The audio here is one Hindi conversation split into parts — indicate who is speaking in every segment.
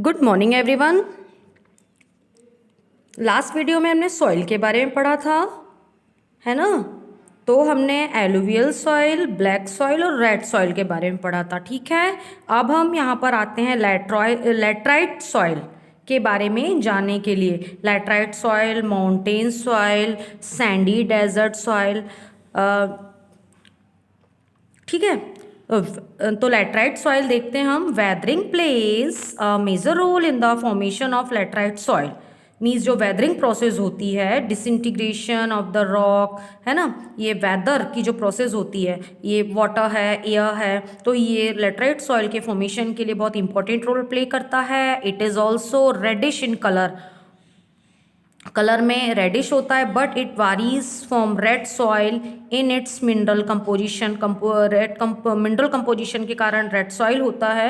Speaker 1: Good morning everyone. Last video में हमने सॉइल के बारे में पढ़ा था, है ना। तो हमने एलुवियल सॉइल, ब्लैक सॉइल और रेड सॉइल के बारे में पढ़ा था, ठीक है। अब हम यहाँ पर आते हैं लैटराइट सॉइल के बारे में जानने के लिए। Laterite soil, mountain soil, sandy desert soil, ठीक है। तो लैटराइट सॉइल देखते हैं हम। Weathering plays a major role in the formation of laterite soil. Means जो वेदरिंग प्रोसेस होती है, डिसइंटीग्रेशन ऑफ द रॉक, है ना, ये वेदर की जो प्रोसेस होती है, ये वाटर है, एयर है, तो ये लैटराइट सॉइल के फॉर्मेशन के लिए बहुत इंपॉर्टेंट रोल प्ले करता है। It is also reddish in colour में रेडिश होता है, but it varies from red soil in its mineral composition. Mineral composition के कारण रेड सॉइल होता है।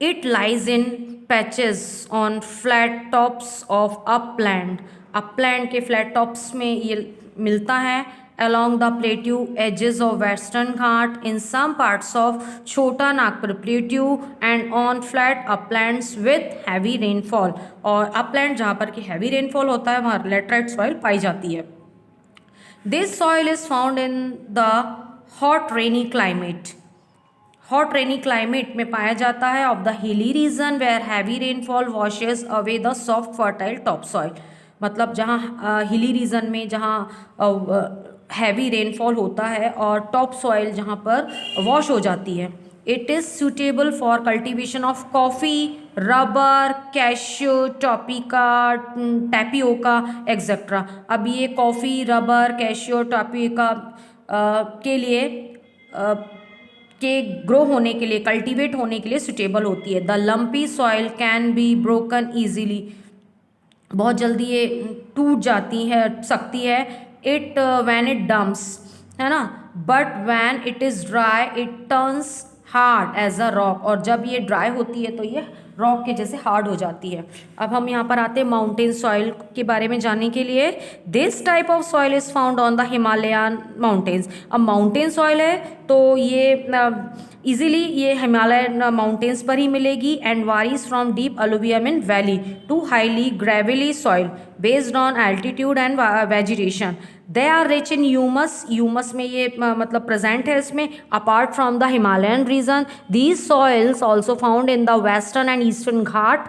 Speaker 1: It lies in patches on flat tops of upland के फ्लैट टॉप्स में ये मिलता है। along the plateau edges of western Ghat, in some parts of Chota Nagpur plateau and on flat uplands with heavy rainfall। और upland जहाँ पर कि heavy rainfall होता है वहाँ laterite soil पाई जाती है। This soil is found in the hot rainy climate में पाया जाता है of the hilly region where heavy rainfall washes away the soft fertile topsoil। मतलब जहाँ हिली रीजन में जहाँ हैवी रेनफॉल होता है और टॉप सॉइल जहाँ पर वॉश हो जाती है। It is suitable for cultivation of coffee, rubber, cashew, tapioca etcetera. अब ये कॉफ़ी, रबर, कैश्यू, टैपियोका के लिए के ग्रो होने के लिए, कल्टीवेट होने के लिए सूटेबल होती है। The lumpy soil can be broken easily, बहुत जल्दी ये टूट जाती है, सकती है। इट व्हेन इट डम्प्स, है ना, but when it is dry it turns hard as a rock. और जब ये ड्राई होती है तो ये रॉक के जैसे हार्ड हो जाती है। अब हम यहाँ पर आते हैं माउंटेन सॉइल के बारे में जानने के लिए। This type of soil is found on the Himalayan mountains. अब माउंटेन सॉइल है तो ये इजीली ये हिमालयन माउंटेन्स पर ही मिलेगी। And varies from deep alluvium in valley to highly gravelly soil based on altitude and vegetation. They are rich in humus में ये मतलब प्रेजेंट है इसमें। Apart from the Himalayan region these soils also found in the Western and Eastern Ghat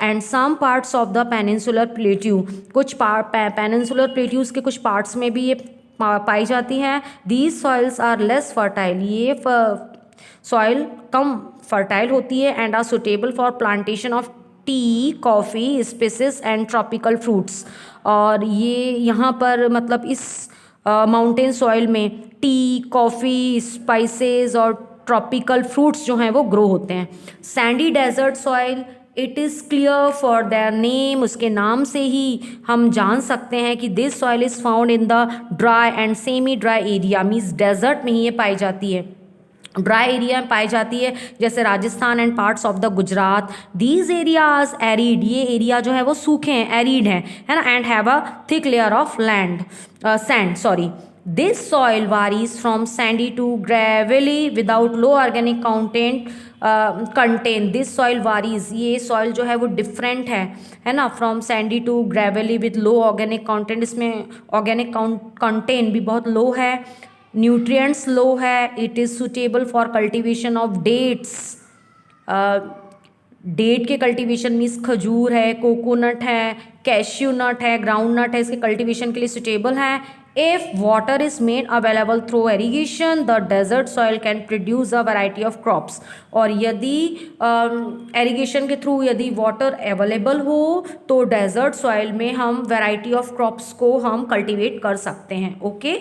Speaker 1: and some parts of the peninsular plateau. कुछ पेनिनसुलर प्लेट्यूज के कुछ पार्ट्स में भी ये पाई जाती हैं। These soils are less fertile, ये सॉइल कम फर्टाइल होती है। And are suitable for plantation of tea, coffee, spices and tropical fruits. और ये यहाँ पर मतलब इस माउंटेन सॉइल में टी, कॉफ़ी, स्पाइसेस और ट्रॉपिकल फ्रूट्स जो हैं वो ग्रो होते हैं। Sandy desert soil, it is clear for their name, उसके नाम से ही हम जान सकते हैं कि this soil is found in the dry and semi dry area. Means desert में ही ये पाई जाती है, ड्राई एरिया में पाई जाती है, जैसे Rajasthan and parts of the Gujarat. These areas arid, ये एरिया जो है वो सूखे हैं, एरिड हैं, है ना। And have a thick layer of sand, sorry. This soil varies from sandy to gravelly without low organic content. This soil varies, ये सॉइल जो है वो डिफरेंट है ना, from sandy to gravelly with low organic content. इसमें ऑर्गेनिक कंटेंट भी बहुत लो है, न्यूट्रिएंट्स लो है। It is suitable for cultivation of dates. Date के कल्टीवेशन मीन्स खजूर है, कोकोनट है, कैश्यू नट है, ग्राउंड नट है, इसके कल्टीवेशन के लिए सुटेबल है। If water is made available through irrigation the desert soil can produce a variety of crops. और यदि एरीगेशन के थ्रू यदि वाटर अवेलेबल हो तो डेजर्ट सॉइल में हम वैरायटी ऑफ क्रॉप्स को हम कल्टीवेट कर सकते हैं। ओके,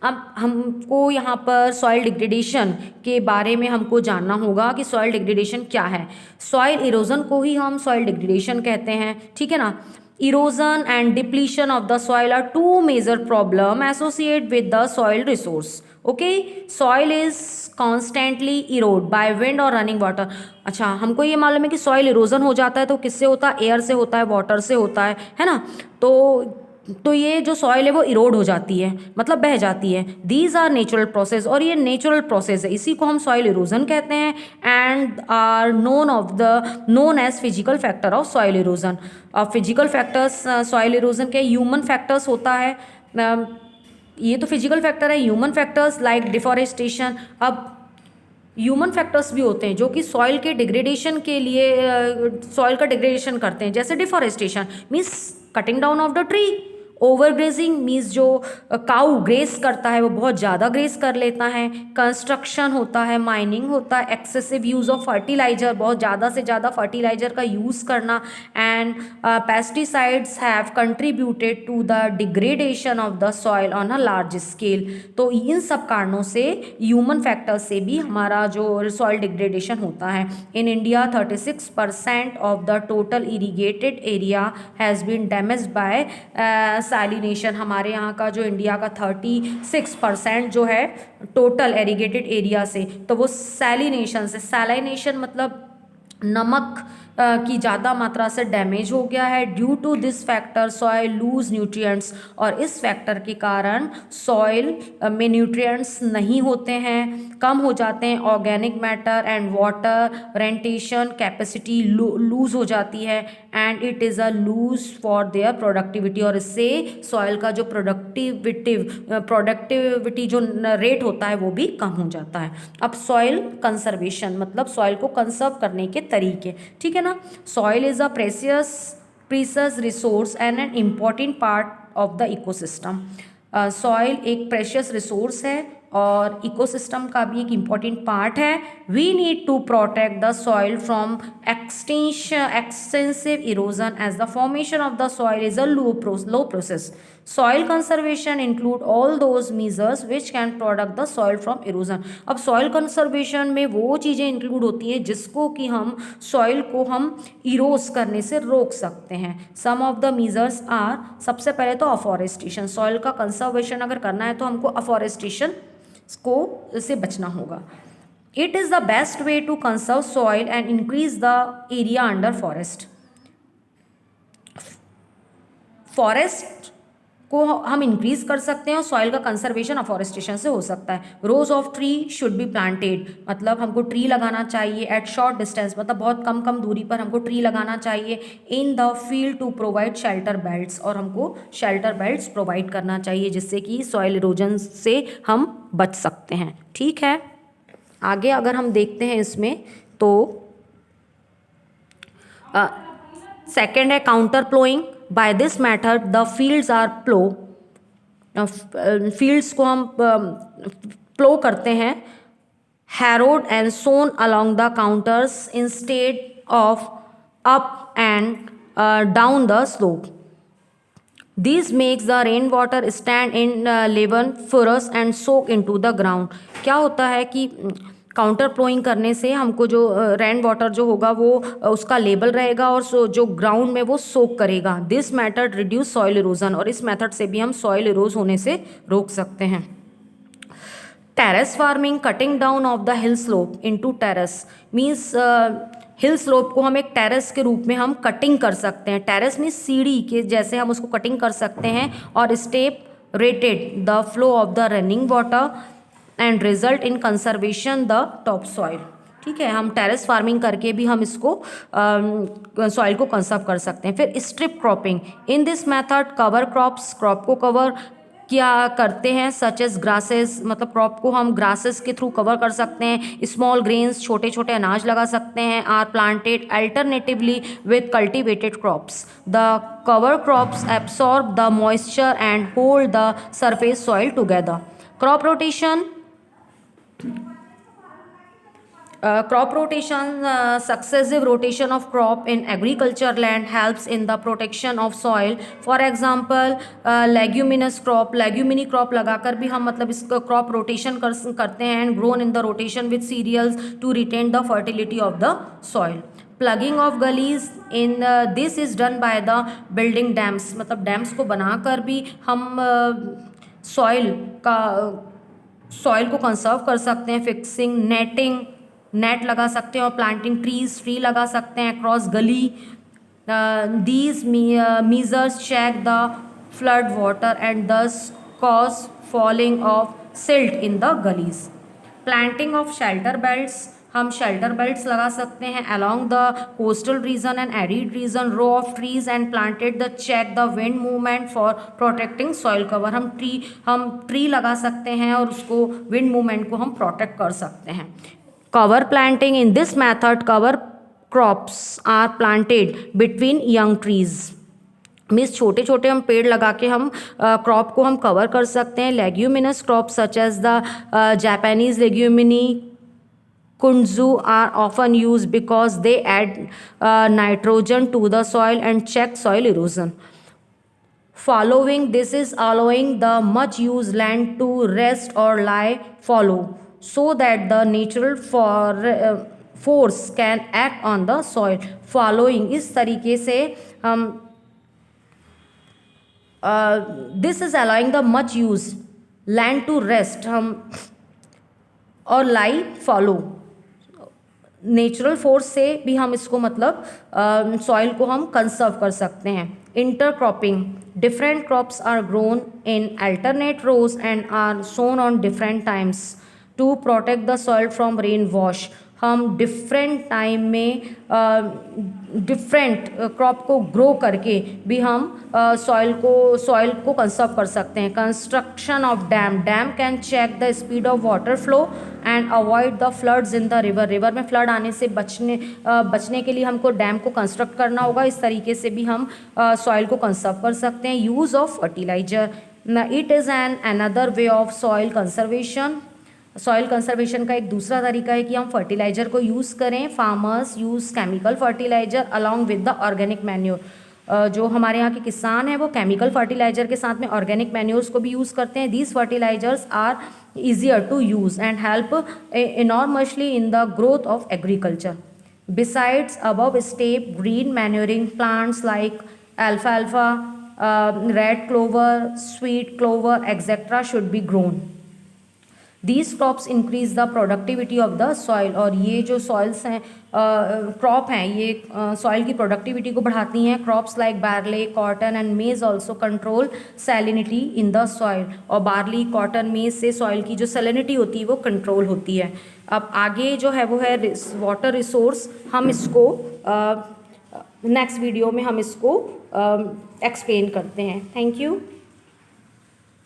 Speaker 1: अब हमको यहाँ पर सॉइल डिग्रेडेशन के बारे में हमको जानना होगा कि सॉइल डिग्रेडेशन क्या है। सॉइल इरोजन को ही हम सॉइल डिग्रेडेशन कहते हैं, ठीक है ना। Erosion and depletion of the soil are two major problem associate with the soil resource. Okay, soil is constantly erode by wind और रनिंग वाटर। अच्छा, हमको ये मालूम है कि सॉइल इरोजन हो जाता है तो किससे होता है, एयर से होता है, वाटर से होता है ना। तो तो ये जो सॉइल है वो इरोड हो जाती है, मतलब बह जाती है। दीज आर नेचुरल प्रोसेस, और ये नेचुरल प्रोसेस है, इसी को हम सॉइल इरोजन कहते हैं। And are known as physical factor of soil erosion. अब फिजिकल फैक्टर्स सॉइल इरोजन के ह्यूमन फैक्टर्स होता है, ये तो फिजिकल फैक्टर है। ह्यूमन फैक्टर्स लाइक डिफॉरेस्टेशन, अब ह्यूमन फैक्टर्स भी होते हैं जो कि सॉइल के डिग्रेडेशन के लिए सॉइल का डिग्रेडेशन करते हैं, जैसे deforestation means cutting down of the tree. Overgrazing means जो काऊ ग्रेस करता है वो बहुत ज़्यादा ग्रेस कर लेता है। कंस्ट्रक्शन होता है, माइनिंग होता है, एक्सेसिव यूज़ ऑफ फर्टिलाइजर, बहुत ज़्यादा से ज़्यादा फर्टिलाइजर का यूज़ करना। And pesticides have contributed to the degradation of the soil on a large scale. तो इन सब कारणों से, ह्यूमन फैक्टर से भी हमारा जो सॉइल डिग्रेडेशन होता है। In India 36% of the total irrigated area has been damaged by salination. हमारे यहाँ का जो इंडिया का 36% जो है टोटल एरीगेटेड एरिया से, तो वो सैलिनेशन से, सैलिनेशन मतलब नमक की ज़्यादा मात्रा से डैमेज हो गया है। Due to this factor soil lose nutrients, और इस फैक्टर के कारण सॉइल में न्यूट्रिएंट्स नहीं होते हैं, कम हो जाते हैं। Organic matter and water retention capacity lose हो जाती है, and it is a lose for their productivity, और इससे सॉइल का जो प्रोडक्टिविटी जो रेट होता है वो भी कम हो जाता है। अब सॉइल कंजर्वेशन मतलब सॉइल को कंजर्व करने के तरीके, ठीक है ना। Soil is a precious resource and an important part of the ecosystem. Soil एक प्रेशियस रिसोर्स है और इकोसिस्टम का भी एक इम्पॉर्टेंट पार्ट है। We need to protect the soil from extensive erosion as the formation of the soil is a low process. Soil conservation include all those measures which can protect the soil from erosion. अब सॉइल कंजर्वेशन में वो चीज़ें इंक्लूड होती हैं जिसको कि हम सॉइल को हम इरोज करने से रोक सकते हैं। सम ऑफ द मेजर्स आर, सबसे पहले तो अफॉरेस्टेशन। सॉइल का कंजर्वेशन अगर करना है तो हमको अफॉरेस्टेशन को से बचना होगा। It is the best way to conserve soil and increase the area under forest. Forest को हम इंक्रीज कर सकते हैं और सॉइल का कंजर्वेशन अफॉरेस्टेशन से हो सकता है। रोज of tree should be planted, मतलब हमको ट्री लगाना चाहिए एट शॉर्ट डिस्टेंस, मतलब बहुत कम कम दूरी पर हमको ट्री लगाना चाहिए। In the field to provide shelter belts, और हमको शेल्टर बेल्ट्स प्रोवाइड करना चाहिए जिससे कि सॉइल इरोजन से हम बच सकते हैं। ठीक है, आगे अगर हम देखते हैं इसमें तो सेकेंड है contour ploughing. By this method the fields are plough, fields को हम प्लो करते हैं, harrowed and sown along the contours instead of up and down the slope. This makes the rain water stand in level furrows and soak in to the ground. क्या होता है कि काउंटर प्लोइंग करने से हमको जो रेन वाटर जो होगा वो उसका लेवल रहेगा और जो ग्राउंड में वो सोक करेगा। This method reduce soil erosion, और इस मेथड से भी हम सॉइल इरोज होने से रोक सकते हैं। Terrace farming, cutting down of the hill slope into terrace means hill slope को हम एक टेरेस के रूप में हम कटिंग कर सकते हैं। टेरेस मीन्स सीढ़ी के जैसे हम उसको कटिंग कर सकते हैं, और step rated the flow of the running water and result in conservation the top soil. ठीक है, हम टेरेस फार्मिंग करके भी हम इसको सॉइल को कंजर्व कर सकते हैं। फिर strip cropping, in this method cover crops, crop को कवर क्या करते हैं सच एज ग्रासेस, मतलब क्रॉप को हम ग्रासेस के थ्रू कवर कर सकते हैं। स्मॉल ग्रेन्स, छोटे छोटे अनाज लगा सकते हैं। Are planted alternatively with cultivated crops. The cover crops absorb the moisture and hold the surface soil together. Crop rotation, crop rotation, successive rotation of crop in agriculture land helps in the protection of soil. For example, leguminous crop, legumini crop लगाकर भी हम मतलब इसका crop rotation करते हैं and grown in the rotation with cereals to retain the fertility of the soil. Plugging of gullies in this is done by the building dams, मतलब डैम्स को बनाकर भी हम सॉइल को कंजर्व कर सकते हैं। फिक्सिंग, नेटिंग, नेट लगा सकते हैं, और प्लांटिंग ट्री लगा सकते हैं across gully. These measures check the flood water and thus cause falling of silt in the gullies. Planting of shelter belts, हम शेल्टर बेल्ट्स लगा सकते हैं along the coastal region and arid region. Row of trees and planted the check the wind movement for protecting soil cover. हम ट्री लगा सकते हैं और उसको wind movement को हम प्रोटेक्ट कर सकते हैं. Cover planting, in this method cover crops are planted between young trees. Means छोटे छोटे हम पेड़ लगा के हम क्रॉप को हम कवर कर सकते हैं. Leguminous crop such as the Japanese leguminous kudzu are often use because they add nitrogen to the soil and check soil erosion. Following this is allowing the much used land to rest or lie fallow so that the natural force can act on the soil. Following इस तरीके से हम this is allowing the much used land to rest हम और lie follow. नेचुरल फोर्स से भी हम इसको मतलब सॉइल को हम कंसर्व कर सकते हैं. Intercropping, different crops are grown in alternate rows and are sown on different times to protect the soil from rain wash. हम डिफरेंट टाइम में डिफरेंट क्रॉप को ग्रो करके भी हम सॉइल को कंसर्व कर सकते हैं. Construction of dam can check the speed of water flow and avoid the floods in the river में फ्लड आने से बचने के लिए हमको डैम को कंस्ट्रक्ट करना होगा. इस तरीके से भी हम सॉइल को कंसर्व कर सकते हैं. Use of fertilizer, it is an another way of soil conservation. Soil conservation का एक दूसरा तरीका है कि हम फर्टिलाइज़र को यूज़ करें. Farmers use chemical fertiliser along with the organic manure. जो हमारे यहाँ के किसान हैं वो केमिकल फर्टिलाइज़र के साथ में ऑर्गेनिक मैन्योर्स को भी यूज़ करते हैं. These fertilizers are easier to use and help enormously in the growth of agriculture. Besides above step, green manuring plants like alfalfa, red clover, sweet clover, etc. should be grown. These crops increase the productivity of the soil. और ये जो सॉइल्स हैं क्रॉप हैं ये सॉइल की प्रोडक्टिविटी को बढ़ाती हैं. Crops like barley, cotton and मेज also control salinity in the soil. और बार्ली, कॉटन, मेज से सॉइल की जो सैलिनिटी होती है वो कंट्रोल होती है. अब आगे जो है वो है वाटर रिसोर्स. हम इसको नेक्स्ट वीडियो में हम इसको एक्सप्लेन करते हैं. Thank you.